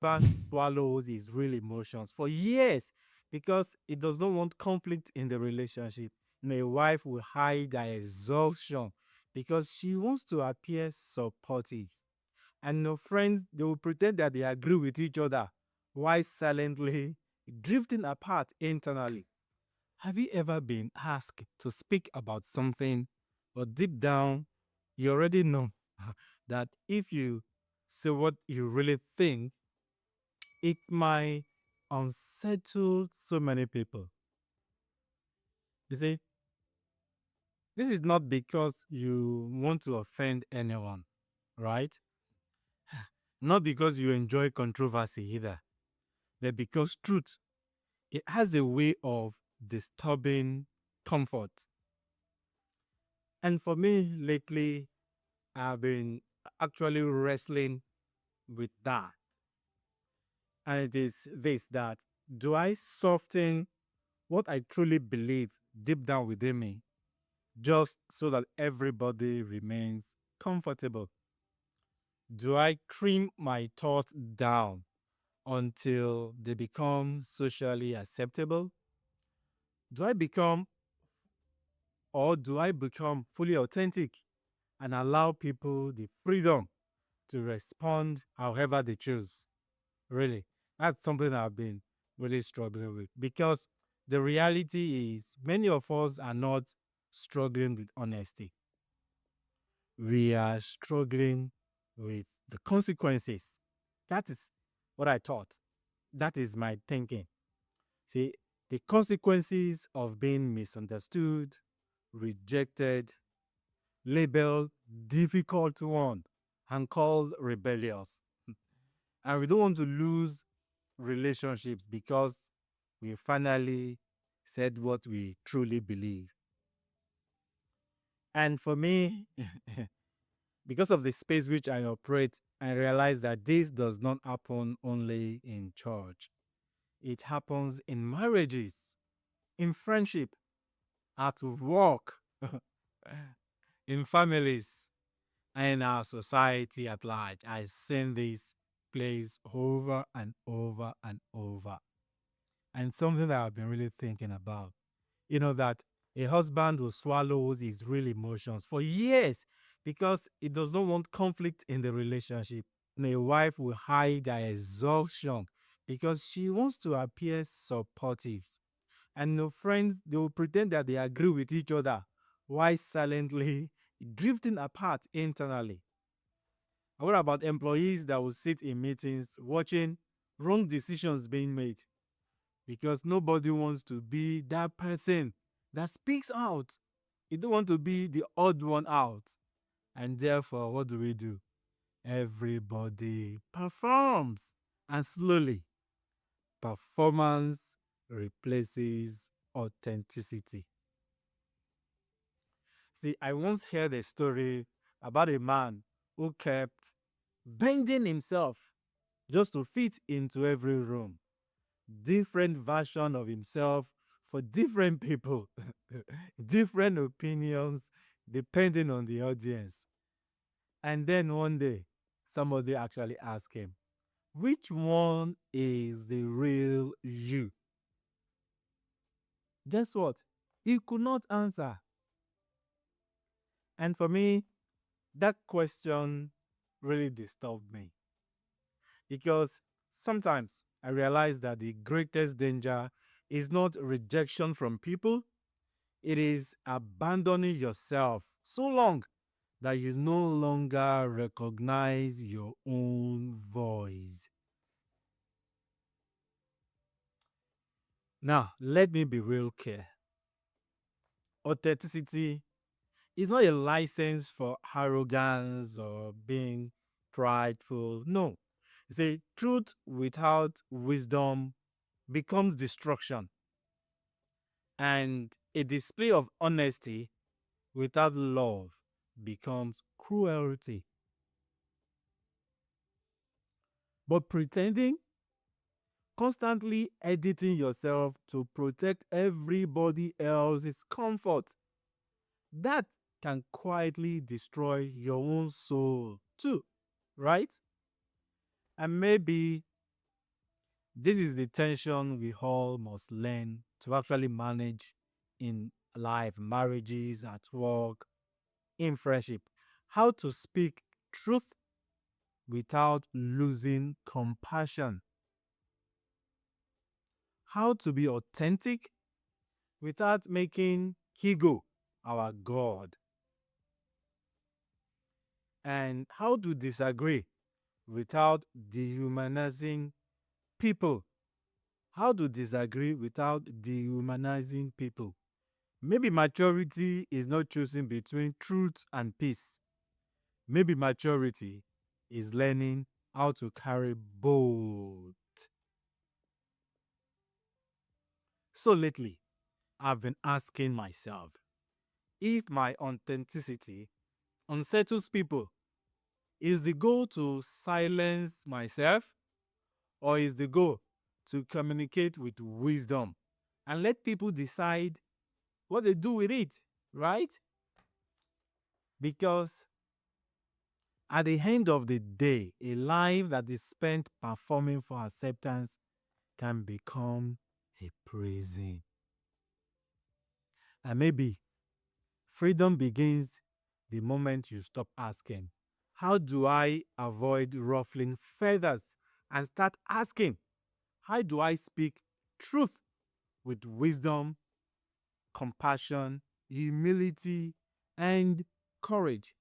husband swallows his real emotions for years because he does not want conflict in the relationship. A wife will hide her exhaustion because she wants to appear supportive. And no friends, they will pretend that they agree with each other while silently drifting apart internally. Have you ever been asked to speak about something, but deep down, you already know that if you say what you really think, it might unsettle so many people? You see, this is not because you want to offend anyone, right? Not because you enjoy controversy either, but because truth, it has a way of disturbing comfort. And for me lately, I've been actually wrestling with that. And it is this, that do I soften what I truly believe deep down within me just so that everybody remains comfortable? Do I trim my thoughts down until they become socially acceptable? Do I become, or do I become fully authentic and allow people the freedom to respond however they choose? Really, that's something I've been really struggling with, because the reality is many of us are not struggling with honesty. We are struggling with the consequences. That is what I thought. That is my thinking. See, the consequences of being misunderstood, rejected, labeled difficult one, and called rebellious. And we don't want to lose relationships because we finally said what we truly believe. And for me, because of the space which I operate, I realize that this does not happen only in church. It happens in marriages, in friendship, at work, in families, and in our society at large. I've seen this place over and over and over. And something that I've been really thinking about, that a husband will swallow his real emotions for years because he does not want conflict in the relationship. And a wife will hide her exhaustion because she wants to appear supportive. And no friends, they will pretend that they agree with each other while silently drifting apart internally. And what about employees that will sit in meetings watching wrong decisions being made because nobody wants to be that person that speaks out? You don't want to be the odd one out. And therefore, what do? Everybody performs. And slowly, performance replaces authenticity. See, I once heard a story about a man who kept bending himself just to fit into every room. Different version of himself for different people, different opinions depending on the audience. And then one day, somebody actually asked him, which one is the real you? Guess what? He could not answer. And for me, that question really disturbed me, because sometimes I realize that the greatest danger is not rejection from people, it is abandoning yourself so long that you no longer recognize your own voice. Now, let me be real clear. Authenticity is not a license for arrogance or being prideful. No. You see, truth without wisdom becomes destruction, and a display of honesty without love becomes cruelty. But pretending, constantly editing yourself to protect everybody else's comfort, that can quietly destroy your own soul too, right? And maybe This is the tension we all must learn to actually manage in life, marriages, at work, in friendship. How to speak truth without losing compassion. How to be authentic without making ego our God. And how to disagree without dehumanizing people. How to disagree without dehumanizing people. Maybe maturity is not choosing between truth and peace. Maybe maturity is learning how to carry both. So lately, I've been asking myself if my authenticity unsettles people, is the goal to silence myself or is the goal to communicate with wisdom and let people decide what they do with it, right? Because at the end of the day, a life that is spent performing for acceptance can become a prison. And maybe freedom begins the moment you stop asking, how do I avoid ruffling feathers? And start asking, how do I speak truth with wisdom, compassion, humility, and courage?